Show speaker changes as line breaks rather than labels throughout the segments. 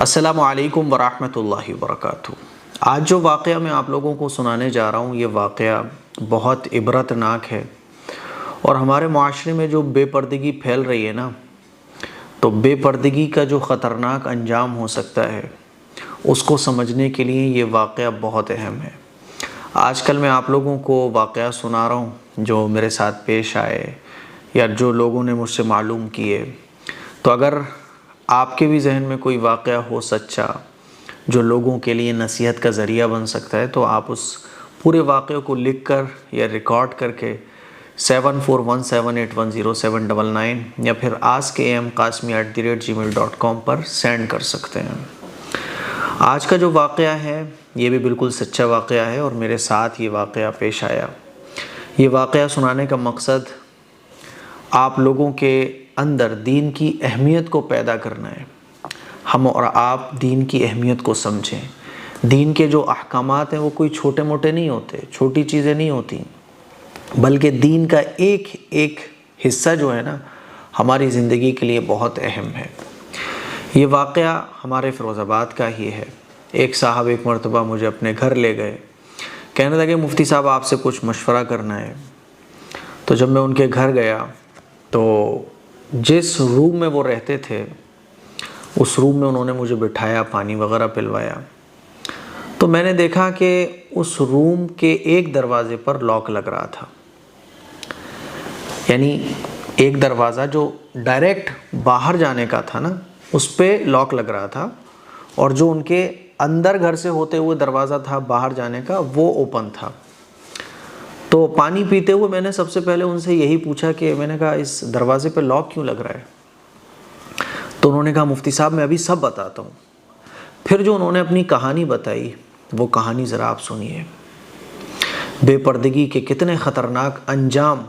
السلام علیکم ورحمۃ اللہ وبرکاتہ۔ آج جو واقعہ میں آپ لوگوں کو سنانے جا رہا ہوں یہ واقعہ بہت عبرتناک ہے، اور ہمارے معاشرے میں جو بے پردگی پھیل رہی ہے نا، تو بے پردگی کا جو خطرناک انجام ہو سکتا ہے اس کو سمجھنے کے لیے یہ واقعہ بہت اہم ہے۔ آج کل میں آپ لوگوں کو واقعہ سنا رہا ہوں جو میرے ساتھ پیش آئے یا جو لوگوں نے مجھ سے معلوم کیے، تو اگر آپ کے بھی ذہن میں کوئی واقعہ ہو سچا جو لوگوں کے لیے نصیحت کا ذریعہ بن سکتا ہے تو آپ اس پورے واقعے کو لکھ کر یا ریکارڈ کر کے 7417810799 یا پھر askam.qasmi@gmail.com پر سینڈ کر سکتے ہیں۔ آج کا جو واقعہ ہے یہ بھی بالکل سچا واقعہ ہے، اور میرے ساتھ یہ واقعہ پیش آیا۔ یہ واقعہ سنانے کا مقصد آپ لوگوں کے اندر دین کی اہمیت کو پیدا کرنا ہے۔ ہم اور آپ دین کی اہمیت کو سمجھیں۔ دین کے جو احکامات ہیں وہ کوئی چھوٹے موٹے نہیں ہوتے، چھوٹی چیزیں نہیں ہوتی، بلکہ دین کا ایک ایک حصہ جو ہے نا ہماری زندگی کے لیے بہت اہم ہے۔ یہ واقعہ ہمارے فیروز آباد کا ہی ہے۔ ایک صاحب ایک مرتبہ مجھے اپنے گھر لے گئے، کہنے لگے مفتی صاحب آپ سے کچھ مشورہ کرنا ہے۔ تو جب میں ان کے گھر گیا تو جس روم میں وہ رہتے تھے اس روم میں انہوں نے مجھے بٹھایا، پانی وغیرہ پلوایا، تو میں نے دیکھا کہ اس روم کے ایک دروازے پر لاک لگ رہا تھا، یعنی ایک دروازہ جو ڈائریکٹ باہر جانے کا تھا نا اس پہ لاک لگ رہا تھا، اور جو ان کے اندر گھر سے ہوتے ہوئے دروازہ تھا باہر جانے کا وہ اوپن تھا۔ تو پانی پیتے ہوئے میں نے سب سے پہلے ان سے یہی پوچھا کہ میں نے کہا اس دروازے پہ لاک کیوں لگ رہا ہے؟ تو انہوں نے کہا مفتی صاحب میں ابھی سب بتاتا ہوں۔ پھر جو انہوں نے اپنی کہانی بتائی وہ کہانی ذرا آپ سنیے۔ بے پردگی کے کتنے خطرناک انجام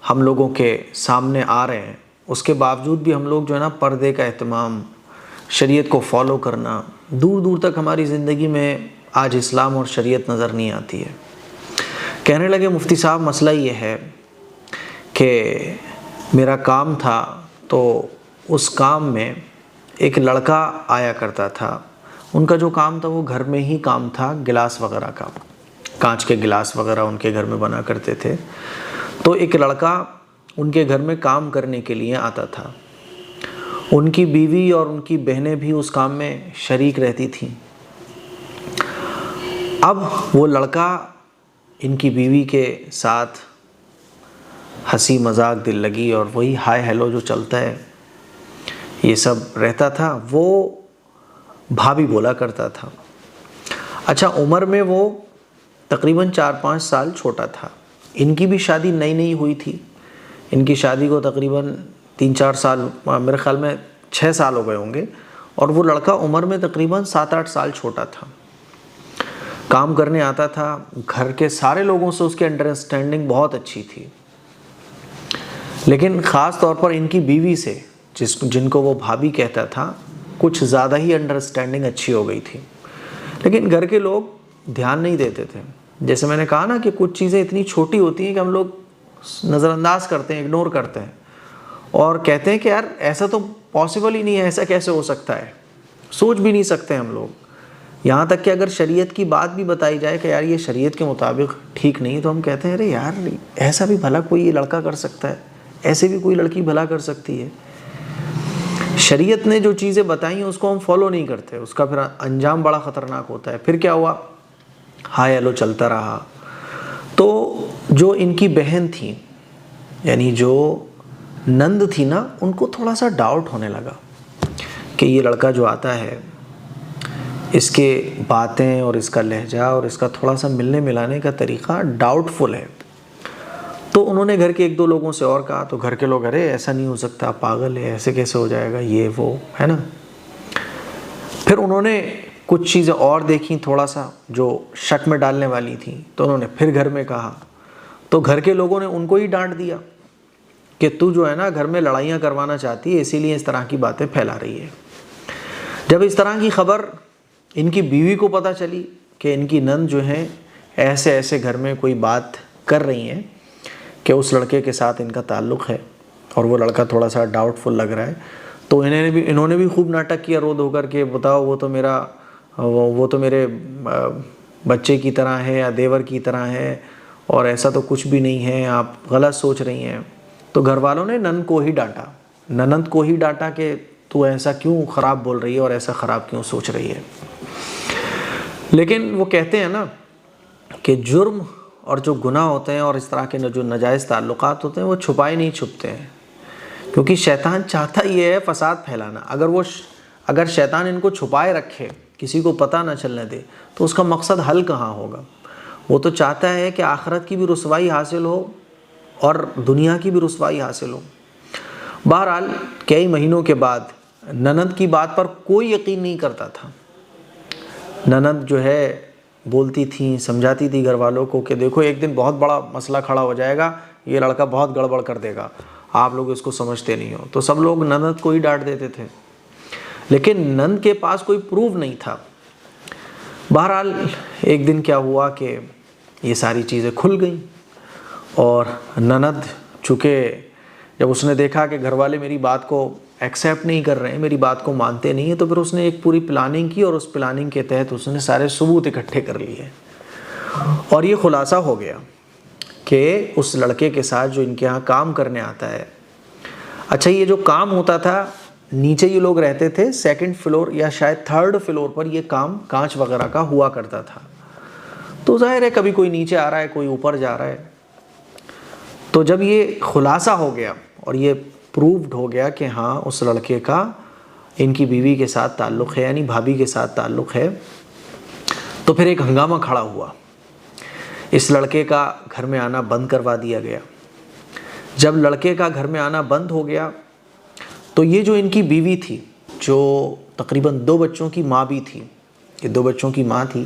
ہم لوگوں کے سامنے آ رہے ہیں، اس کے باوجود بھی ہم لوگ جو ہے نا پردے کا اہتمام، شریعت کو فالو کرنا، دور دور تک ہماری زندگی میں آج اسلام اور شریعت نظر نہیں آتی ہے۔ کہنے لگے مفتی صاحب مسئلہ یہ ہے کہ میرا کام تھا، تو اس کام میں ایک لڑکا آیا کرتا تھا۔ ان کا جو کام تھا وہ گھر میں ہی کام تھا، گلاس وغیرہ کا، کانچ کے گلاس وغیرہ ان کے گھر میں بنا کرتے تھے۔ تو ایک لڑکا ان کے گھر میں کام کرنے کے لیے آتا تھا۔ ان کی بیوی اور ان کی بہنیں بھی اس کام میں شریک رہتی تھیں۔ اب وہ لڑکا ان کی بیوی کے ساتھ ہنسی مذاق دل لگی اور وہی ہائے ہیلو جو چلتا ہے یہ سب رہتا تھا، وہ بھابھی بولا کرتا تھا۔ اچھا عمر میں وہ تقریباً 4-5 سال چھوٹا تھا۔ ان کی بھی شادی نئی نئی ہوئی تھی، ان کی شادی کو تقریباً 3-4 سال، میرے خیال میں 6 سال ہو گئے ہوں گے، اور وہ لڑکا عمر میں تقریباً 7-8 سال چھوٹا تھا۔ کام کرنے آتا تھا، گھر کے سارے لوگوں سے اس کی انڈرسٹینڈنگ بہت اچھی تھی، لیکن خاص طور پر ان کی بیوی سے جن کو وہ بھابھی کہتا تھا کچھ زیادہ ہی انڈرسٹینڈنگ اچھی ہو گئی تھی۔ لیکن گھر کے لوگ دھیان نہیں دیتے تھے۔ جیسے میں نے کہا نا کہ کچھ چیزیں اتنی چھوٹی ہوتی ہیں کہ ہم لوگ نظر انداز کرتے ہیں، اگنور کرتے ہیں، اور کہتے ہیں کہ یار ایسا تو پاسبل ہی نہیں ہے، ایسا کیسے ہو سکتا ہے، سوچ بھی نہیں سکتے ہم لوگ۔ یہاں تک کہ اگر شریعت کی بات بھی بتائی جائے کہ یار یہ شریعت کے مطابق ٹھیک نہیں، تو ہم کہتے ہیں ارے یار ایسا بھی بھلا کوئی یہ لڑکا کر سکتا ہے، ایسے بھی کوئی لڑکی بھلا کر سکتی ہے۔ شریعت نے جو چیزیں بتائی ہیں اس کو ہم فالو نہیں کرتے، اس کا پھر انجام بڑا خطرناک ہوتا ہے۔ پھر کیا ہوا، ہائے ہیلو چلتا رہا۔ تو جو ان کی بہن تھی، یعنی جو نند تھی نا، ان کو تھوڑا سا ڈاؤٹ ہونے لگا کہ یہ لڑکا جو آتا ہے اس کے باتیں اور اس کا لہجہ اور اس کا تھوڑا سا ملنے ملانے کا طریقہ ڈاؤٹ فل ہے۔ تو انہوں نے گھر کے 1-2 لوگوں سے اور کہا، تو گھر کے لوگ ارے ایسا نہیں ہو سکتا، پاگل ہے، ایسے کیسے ہو جائے گا، یہ وہ ہے نا۔ پھر انہوں نے کچھ چیزیں اور دیکھیں تھوڑا سا جو شک میں ڈالنے والی تھیں، تو انہوں نے پھر گھر میں کہا، تو گھر کے لوگوں نے ان کو ہی ڈانٹ دیا کہ تو جو ہے نا گھر میں لڑائیاں کروانا چاہتی ہے، اسی لیے اس طرح کی باتیں پھیلا رہی ہے۔ جب اس طرح کی خبر ان کی بیوی کو پتہ چلی کہ ان کی نند جو ہیں ایسے ایسے گھر میں کوئی بات کر رہی ہیں کہ اس لڑکے کے ساتھ ان کا تعلق ہے اور وہ لڑکا تھوڑا سا ڈاؤٹ فل لگ رہا ہے، تو انہوں نے بھی خوب ناٹک کیا رو دھو کر کے، بتاؤ وہ تو میرے بچے کی طرح ہے یا دیور کی طرح ہے، اور ایسا تو کچھ بھی نہیں ہے، آپ غلط سوچ رہی ہیں۔ تو گھر والوں نے نند کو ہی ڈانٹا کہ تو ایسا کیوں خراب بول رہی ہے اور ایسا خراب کیوں سوچ رہی ہے۔ لیکن وہ کہتے ہیں نا کہ جرم اور جو گناہ ہوتے ہیں اور اس طرح کے جو ناجائز تعلقات ہوتے ہیں وہ چھپائے نہیں چھپتے ہیں، کیونکہ شیطان چاہتا ہی ہے فساد پھیلانا۔ اگر شیطان ان کو چھپائے رکھے، کسی کو پتہ نہ چلنے دے، تو اس کا مقصد حل کہاں ہوگا؟ وہ تو چاہتا ہے کہ آخرت کی بھی رسوائی حاصل ہو اور دنیا کی بھی رسوائی حاصل ہو۔ بہرحال کئی مہینوں کے بعد نند کی بات پر کوئی یقین نہیں کرتا تھا۔ نند جو ہے بولتی تھیں، سمجھاتی تھی گھر والوں کو کہ دیکھو ایک دن بہت بڑا مسئلہ کھڑا ہو جائے گا، یہ لڑکا بہت گڑبڑ کر دے گا، آپ لوگ اس کو سمجھتے نہیں ہو۔ تو سب لوگ نند کو ہی ڈانٹ دیتے تھے، لیکن نند کے پاس کوئی پروف نہیں تھا۔ بہرحال ایک دن کیا ہوا کہ یہ ساری چیزیں کھل گئیں، اور نند چونکہ جب اس نے دیکھا کہ گھر والے میری بات کو ایکسیپٹ نہیں کر رہے ہیں، میری بات کو مانتے نہیں ہیں، تو پھر اس نے ایک پوری پلاننگ کی، اور اس پلاننگ کے تحت اس نے سارے ثبوت اکٹھے کر لیے، اور یہ خلاصہ ہو گیا کہ اس لڑکے کے ساتھ جو ان کے ہاں کام کرنے آتا ہے، اچھا یہ جو کام ہوتا تھا، نیچے یہ لوگ رہتے تھے، سیکنڈ فلور یا شاید تھرڈ فلور پر یہ کام کانچ وغیرہ کا ہوا کرتا تھا۔ تو ظاہر ہے کبھی کوئی نیچے آ رہا ہے، کوئی اوپر جا رہا ہے۔ تو جب یہ خلاصہ ہو گیا اور یہ پروفڈ ہو گیا کہ ہاں اس لڑکے کا ان کی بیوی کے ساتھ تعلق ہے، یعنی بھابھی کے ساتھ تعلق ہے، تو پھر ایک ہنگامہ کھڑا ہوا۔ اس لڑکے کا گھر میں آنا بند کروا دیا گیا۔ جب لڑکے کا گھر میں آنا بند ہو گیا تو یہ جو ان کی بیوی تھی، جو تقریباً 2 بچوں کی ماں بھی تھی، یہ 2 بچوں کی ماں تھی،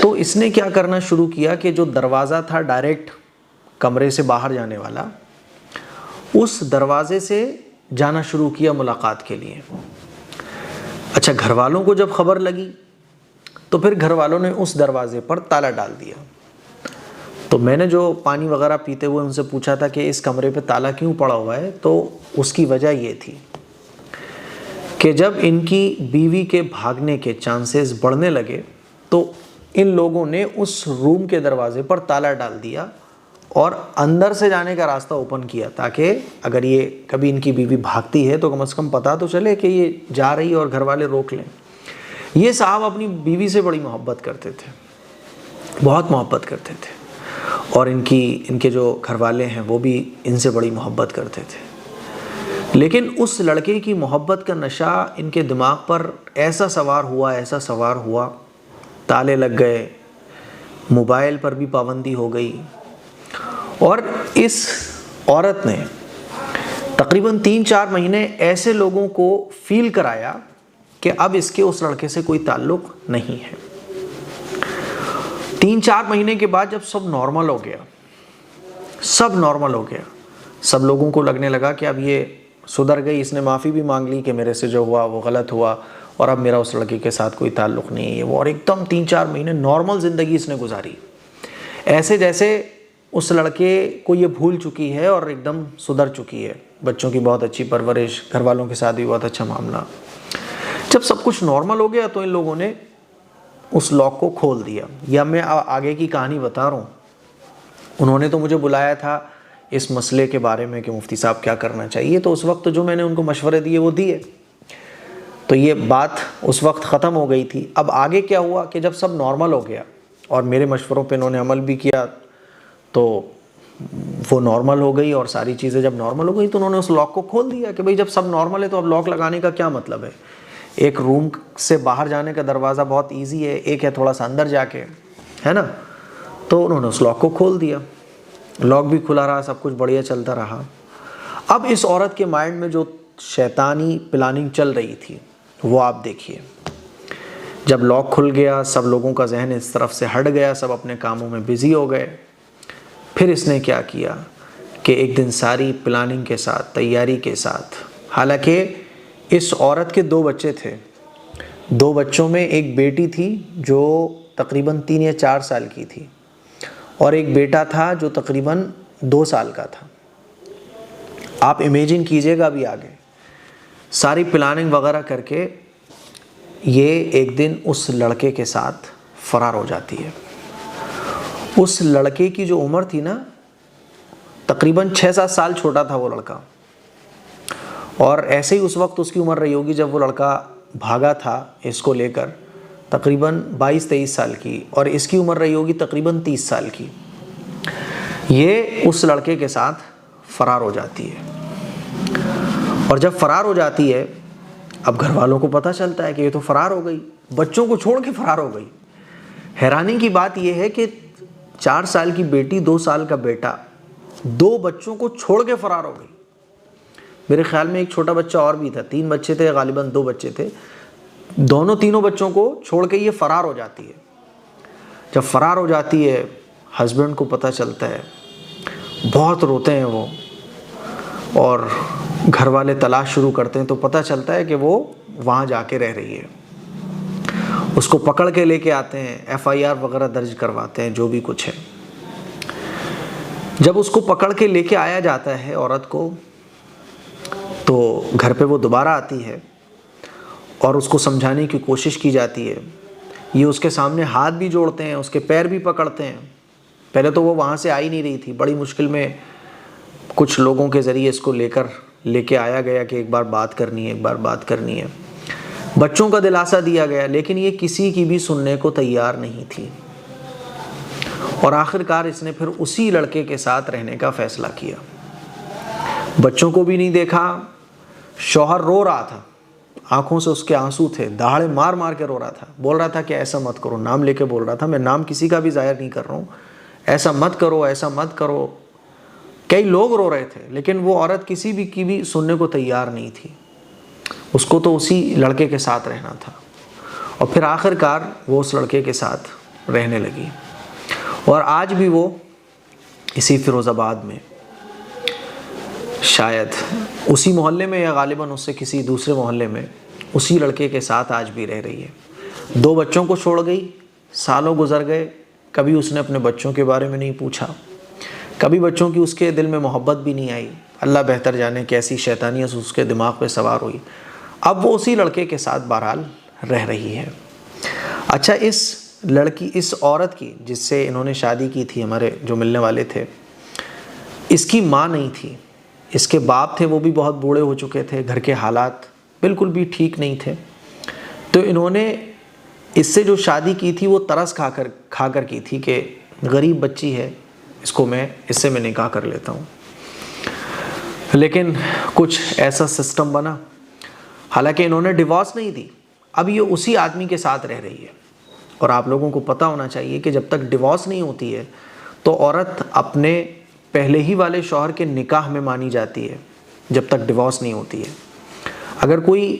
تو اس نے کیا کرنا شروع کیا کہ جو دروازہ تھا ڈائریکٹ کمرے سے باہر جانے والا، اس دروازے سے جانا شروع کیا ملاقات کے لیے۔ اچھا گھر والوں کو جب خبر لگی تو پھر گھر والوں نے اس دروازے پر تالا ڈال دیا۔ تو میں نے جو پانی وغیرہ پیتے ہوئے ان سے پوچھا تھا کہ اس کمرے پہ تالا کیوں پڑا ہوا ہے، تو اس کی وجہ یہ تھی کہ جب ان کی بیوی کے بھاگنے کے چانسز بڑھنے لگے تو ان لوگوں نے اس روم کے دروازے پر تالا ڈال دیا اور اندر سے جانے کا راستہ اوپن کیا، تاکہ اگر یہ کبھی ان کی بیوی بھاگتی ہے تو کم از کم پتہ تو چلے کہ یہ جا رہی ہے اور گھر والے روک لیں۔ یہ صاحب اپنی بیوی سے بڑی محبت کرتے تھے، بہت محبت کرتے تھے، اور ان کے جو گھر والے ہیں وہ بھی ان سے بڑی محبت کرتے تھے۔ لیکن اس لڑکے کی محبت کا نشہ ان کے دماغ پر ایسا سوار ہوا، تالے لگ گئے، موبائل پر بھی پابندی ہو گئی، اور اس عورت نے تقریباً 3-4 مہینے ایسے لوگوں کو فیل کرایا کہ اب اس کے اس لڑکے سے کوئی تعلق نہیں ہے۔ 3-4 مہینے کے بعد جب سب نارمل ہو گیا، سب لوگوں کو لگنے لگا کہ اب یہ سدھر گئی، اس نے معافی بھی مانگ لی کہ میرے سے جو ہوا وہ غلط ہوا، اور اب میرا اس لڑکے کے ساتھ کوئی تعلق نہیں ہے وہ، اور ایک دم 3-4 مہینے نارمل زندگی اس نے گزاری، ایسے جیسے اس لڑکے کو یہ بھول چکی ہے اور ایک دم سدھر چکی ہے، بچوں کی بہت اچھی پرورش، گھر والوں کے ساتھ بھی بہت اچھا معاملہ۔ جب سب کچھ نارمل ہو گیا تو ان لوگوں نے اس لاک کو کھول دیا، یا میں آگے کی کہانی بتا رہا ہوں۔ انہوں نے تو مجھے بلایا تھا اس مسئلے کے بارے میں کہ مفتی صاحب کیا کرنا چاہیے، تو اس وقت جو میں نے ان کو مشورے دیے وہ دیے، تو یہ بات اس وقت ختم ہو گئی تھی۔ اب آگے کیا ہوا کہ جب سب نارمل ہو گیا اور میرے مشوروں پہ انہوں نے عمل بھی کیا، تو وہ نارمل ہو گئی، اور ساری چیزیں جب نارمل ہو گئی تو انہوں نے اس لاک کو کھول دیا کہ بھئی جب سب نارمل ہے تو اب لاک لگانے کا کیا مطلب ہے؟ ایک روم سے باہر جانے کا دروازہ بہت ایزی ہے، ایک ہے تھوڑا سا اندر جا کے، ہے نا؟ تو انہوں نے اس لاک کو کھول دیا، لاک بھی کھلا رہا، سب کچھ بڑھیا چلتا رہا۔ اب اس عورت کے مائنڈ میں جو شیطانی پلاننگ چل رہی تھی وہ آپ دیکھیے، جب لاک کھل گیا، سب لوگوں کا ذہن اس طرف سے ہٹ گیا، سب اپنے کاموں میں بزی ہو گئے، پھر اس نے کیا کیا کہ ایک دن ساری پلاننگ کے ساتھ، تیاری کے ساتھ، حالانکہ اس عورت کے 2 بچے تھے، 2 بچوں میں ایک بیٹی تھی جو تقریباً 3 یا 4 سال کی تھی، اور ایک بیٹا تھا جو تقریباً 2 سال کا تھا۔ آپ امیجن کیجئے گا ابھی آگے ساری پلاننگ وغیرہ کر کے یہ ایک دن اس لڑکے کے ساتھ فرار ہو جاتی ہے۔ اس لڑکے کی جو عمر تھی نا، تقریباً 6-7 سال چھوٹا تھا وہ لڑکا، اور ایسے ہی اس وقت اس کی عمر رہی ہوگی جب وہ لڑکا بھاگا تھا اس کو لے کر، تقریباً 22-23 سال کی، اور اس کی عمر رہی ہوگی تقریباً 30 سال کی۔ یہ اس لڑکے کے ساتھ فرار ہو جاتی ہے، اور جب فرار ہو جاتی ہے، اب گھر والوں کو پتہ چلتا ہے کہ یہ تو فرار ہو گئی، بچوں کو چھوڑ کے فرار ہو گئی۔ حیرانی کی بات یہ ہے کہ 4 سال کی بیٹی، 2 سال کا بیٹا، 2 بچوں کو چھوڑ کے فرار ہو گئی۔ میرے خیال میں ایک چھوٹا بچہ اور بھی تھا، 3 بچے تھے غالباً، 2 بچے تھے، تینوں بچوں کو چھوڑ کے یہ فرار ہو جاتی ہے۔ جب فرار ہو جاتی ہے، ہسبینڈ کو پتہ چلتا ہے، بہت روتے ہیں وہ، اور گھر والے تلاش شروع کرتے ہیں تو پتہ چلتا ہے کہ وہ وہاں جا کے رہ رہی ہے۔ اس کو پکڑ کے لے کے آتے ہیں، FIR وغیرہ درج کرواتے ہیں، جو بھی کچھ ہے۔ جب اس کو پکڑ کے لے کے آیا جاتا ہے عورت کو، تو گھر پہ وہ دوبارہ آتی ہے اور اس کو سمجھانے کی کوشش کی جاتی ہے۔ یہ اس کے سامنے ہاتھ بھی جوڑتے ہیں، اس کے پیر بھی پکڑتے ہیں۔ پہلے تو وہ وہاں سے آ ہی نہیں رہی تھی، بڑی مشکل میں کچھ لوگوں کے ذریعے اس کو لے کے آیا گیا کہ ایک بار بات کرنی ہے، ایک بار بات کرنی ہے۔ بچوں کا دلاسا دیا گیا، لیکن یہ کسی کی بھی سننے کو تیار نہیں تھی، اور آخر کار اس نے پھر اسی لڑکے کے ساتھ رہنے کا فیصلہ کیا۔ بچوں کو بھی نہیں دیکھا، شوہر رو رہا تھا، آنکھوں سے اس کے آنسو تھے، دہاڑے مار مار کے رو رہا تھا، بول رہا تھا کہ ایسا مت کرو، نام لے کے بول رہا تھا، میں نام کسی کا بھی ظاہر نہیں کر رہا ہوں، ایسا مت کرو، ایسا مت کرو۔ کئی لوگ رو رہے تھے، لیکن وہ عورت کسی بھی کی بھی سننے کو تیار نہیں تھی، اس کو تو اسی لڑکے کے ساتھ رہنا تھا۔ اور پھر آخر کار وہ اس لڑکے کے ساتھ رہنے لگی، اور آج بھی وہ اسی فیروز آباد میں، شاید اسی محلے میں یا غالباً اس سے کسی دوسرے محلے میں، اسی لڑکے کے ساتھ آج بھی رہ رہی ہے۔ 2 بچوں کو چھوڑ گئی، سالوں گزر گئے، کبھی اس نے اپنے بچوں کے بارے میں نہیں پوچھا، کبھی بچوں کی اس کے دل میں محبت بھی نہیں آئی۔ اللہ بہتر جانے کیسی شیطانیت اس کے دماغ پہ سوار ہوئی۔ اب وہ اسی لڑکے کے ساتھ بہرحال رہ رہی ہے۔ اچھا، اس عورت کی جس سے انہوں نے شادی کی تھی، ہمارے جو ملنے والے تھے، اس کی ماں نہیں تھی، اس کے باپ تھے، وہ بھی بہت بوڑھے ہو چکے تھے، گھر کے حالات بالکل بھی ٹھیک نہیں تھے۔ تو انہوں نے اس سے جو شادی کی تھی وہ ترس کھا کر کی تھی کہ غریب بچی ہے، اس سے میں نکاح کر لیتا ہوں۔ لیکن کچھ ایسا سسٹم بنا، حالانکہ انہوں نے ڈیورس نہیں دی، اب یہ اسی آدمی کے ساتھ رہ رہی ہے۔ اور آپ لوگوں کو پتہ ہونا چاہیے کہ جب تک ڈیورس نہیں ہوتی ہے تو عورت اپنے پہلے ہی والے شوہر کے نکاح میں مانی جاتی ہے، جب تک ڈیورس نہیں ہوتی ہے۔ اگر کوئی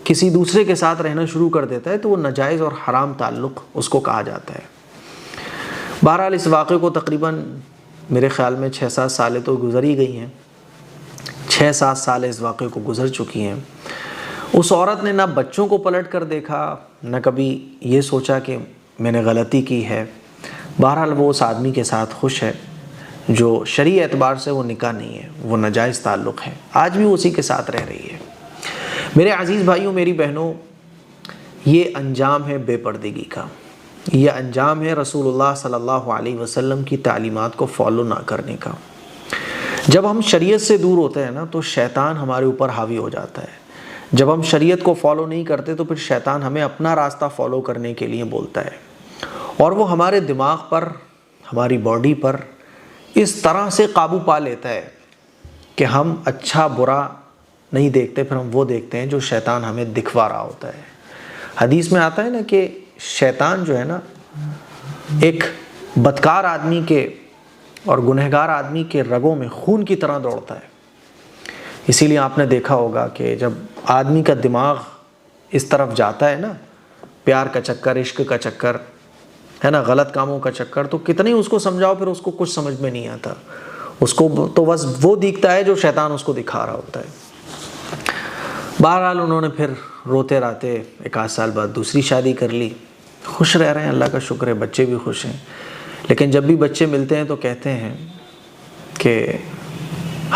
کسی دوسرے کے ساتھ رہنا شروع کر دیتا ہے تو وہ ناجائز اور حرام تعلق اس کو کہا جاتا ہے۔ بہرحال اس واقعے کو تقریباً میرے خیال میں 6-7 سالیں تو گزر ہی گئی ہیں، 6-7 سال اس واقعے کو گزر چکی ہیں۔ اس عورت نے نہ بچوں کو پلٹ کر دیکھا، نہ کبھی یہ سوچا کہ میں نے غلطی کی ہے۔ بہرحال وہ اس آدمی کے ساتھ خوش ہے جو شرعی اعتبار سے وہ نکاح نہیں ہے، وہ ناجائز تعلق ہے، آج بھی اسی کے ساتھ رہ رہی ہے۔ میرے عزیز بھائیوں، میری بہنوں، یہ انجام ہے بے پردگی کا، یہ انجام ہے رسول اللہ صلی اللہ علیہ وسلم کی تعلیمات کو فالو نہ کرنے کا۔ جب ہم شریعت سے دور ہوتے ہیں نا تو شیطان ہمارے اوپر حاوی ہو جاتا ہے۔ جب ہم شریعت کو فالو نہیں کرتے تو پھر شیطان ہمیں اپنا راستہ فالو کرنے کے لیے بولتا ہے، اور وہ ہمارے دماغ پر، ہماری باڈی پر اس طرح سے قابو پا لیتا ہے کہ ہم اچھا برا نہیں دیکھتے، پھر ہم وہ دیکھتے ہیں جو شیطان ہمیں دکھوا رہا ہوتا ہے۔ حدیث میں آتا ہے نا کہ شیطان جو ہے نا ایک بدکار آدمی کے اور گنہگار آدمی کے رگوں میں خون کی طرح دوڑتا ہے۔ اسی لیے آپ نے دیکھا ہوگا کہ جب آدمی کا دماغ اس طرف جاتا ہے نا، پیار کا چکر، عشق کا چکر ہے نا، غلط کاموں کا چکر، تو کتنی اس کو سمجھاؤ پھر اس کو کچھ سمجھ میں نہیں آتا، اس کو تو بس وہ دکھتا ہے جو شیطان اس کو دکھا رہا ہوتا ہے۔ بہرحال انہوں نے پھر روتے راتے 1 سال بعد دوسری شادی کر لی، خوش رہ رہے ہیں، اللہ کا شکر ہے، بچے بھی خوش ہیں۔ لیکن جب بھی بچے ملتے ہیں تو کہتے ہیں کہ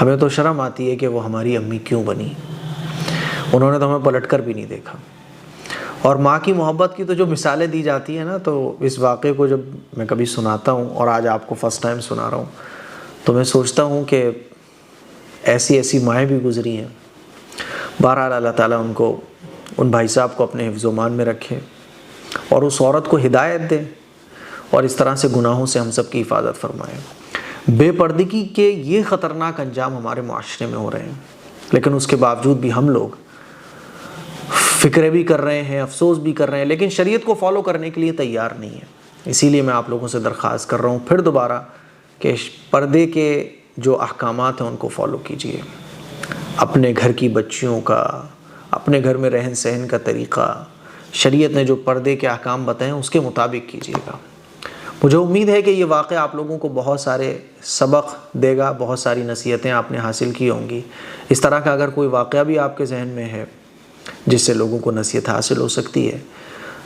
ہمیں تو شرم آتی ہے کہ وہ ہماری امی کیوں بنی۔ انہوں نے تو ہمیں پلٹ کر بھی نہیں دیکھا. اور ماں کی محبت کی تو جو مثالیں دی جاتی ہیں نا، تو اس واقعے کو جب میں کبھی سناتا ہوں اور آج آپ کو فرسٹ ٹائم سنا رہا ہوں تو میں سوچتا ہوں کہ ایسی ایسی مائیں بھی گزری ہیں. بہرحال اللہ تعالیٰ ان کو، ان بھائی صاحب کو اپنے حفظ و امان میں رکھے اور اس عورت کو ہدایت دے اور اس طرح سے گناہوں سے ہم سب کی حفاظت فرمائے. بے پردگی کے یہ خطرناک انجام ہمارے معاشرے میں ہو رہے ہیں، لیکن اس کے باوجود بھی ہم لوگ فکرے بھی کر رہے ہیں، افسوس بھی کر رہے ہیں، لیکن شریعت کو فالو کرنے کے لیے تیار نہیں ہے. اسی لیے میں آپ لوگوں سے درخواست کر رہا ہوں پھر دوبارہ کہ پردے کے جو احکامات ہیں ان کو فالو کیجیے. اپنے گھر کی بچیوں کا، اپنے گھر میں رہن سہن کا طریقہ، شریعت نے جو پردے کے احکام بتائے ہیں اس کے مطابق کیجیے گا. مجھے امید ہے کہ یہ واقعہ آپ لوگوں کو بہت سارے سبق دے گا، بہت ساری نصیحتیں آپ نے حاصل کی ہوں گی. اس طرح کا اگر کوئی واقعہ بھی آپ کے ذہن میں ہے جس سے لوگوں کو نصیحت حاصل ہو سکتی ہے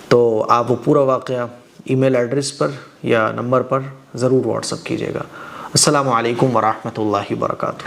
تو آپ وہ پورا واقعہ ای میل ایڈریس پر یا نمبر پر ضرور واٹس اپ کیجیے گا. السلام علیکم ورحمۃ اللہ وبرکاتہ.